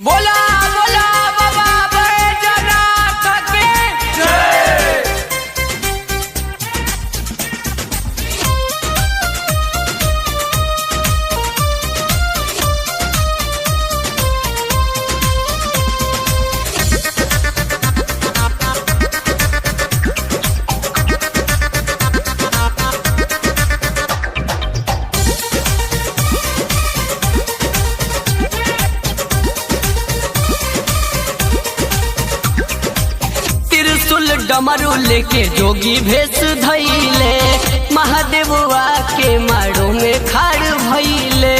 बोला बोला बाबा बैजनाथ की जय। डमरू लेके जोगी भेष धैले महादेववा के माड़ो में खाड़ भइले।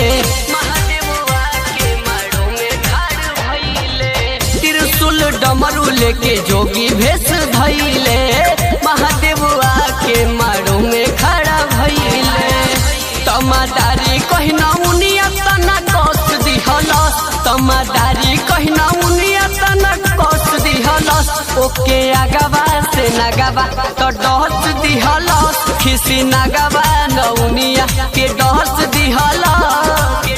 महादेववा के माड़ो में खाड़ भइले। त्रिशूल डमरू लेके जोगी भेष धैले महादेववा के माड़ो में खड़ा भइले। तमादारी कहना उनिया तना कस दिहलस। तमादारी कहना उनिया तना कस दिहलस। ओके आगवा से नगवा तो डहस दिहलस। खिसी नगवा नौनिया के डहस दिहलस।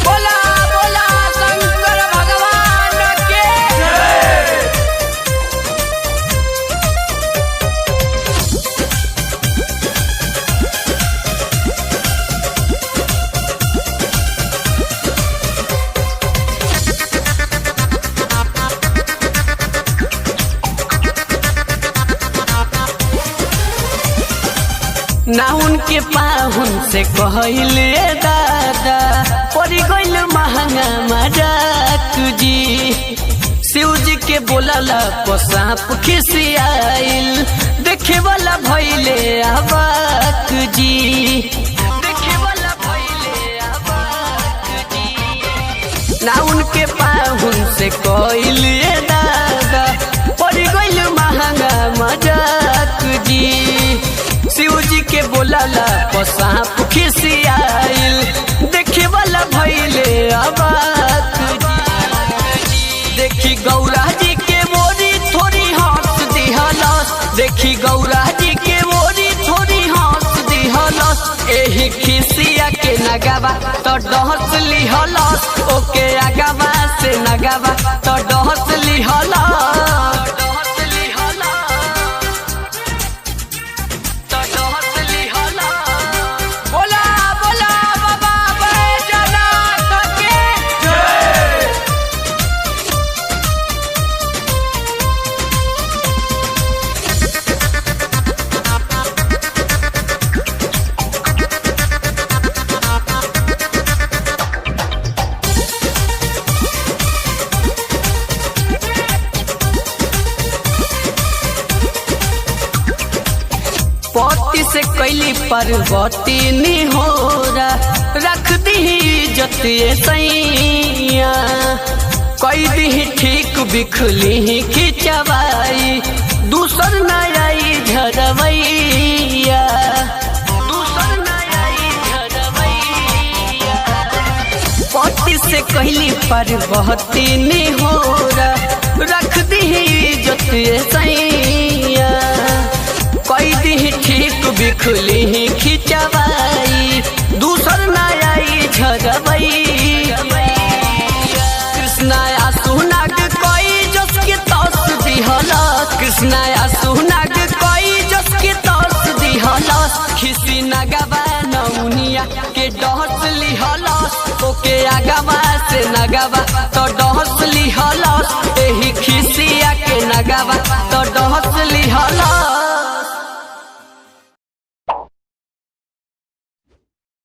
बोला बोला शंकर भगवान के जय। ना उनके पाहुन से कहले दादा पड़ी गईल महंगा मजाक जी। शिव जी के बोलला पसाप खिसियाइल देखे वाला भइले अबाक जी। देखे वाला भइले अबाक जी। ना उनके पाहुन से कहले दादा पड़ी गईल महंगा मजाक जी। शिव जी के बोलला पसाप खिसियाइल देखे वाला भइले अबाक जी। देखी गौरा जी के मोरी थोड़ी हंस दिहलस। देखी गौरा जी के मोरी थोड़ी हंस दिहलस। एही खिसिया के नगवा तो डहस लिहलस। ओके आगवा से नगवा तो डहस लिहलस। पति से कैली पर्वती निहोरा रख दी जतिये सैया। कई दी ठीक बिखली खिंचवाई दूसर नई झरवैया। दूसर नई झरवैया। पति से कैली पर्वती निहोरा रख दी जतिये सैया। कई दी ठीक बिखली खिंचवाई दूसर नई झरवैया। कृष्णाया सुनाग कोई जस के तस दिहलस। कृष्णाया सुनाग कोई जस के तस दिहलस। खिसी नगवा नौनिया के डहस लिहलस। ओके आगवा से नगवा तो डहस लिहलस।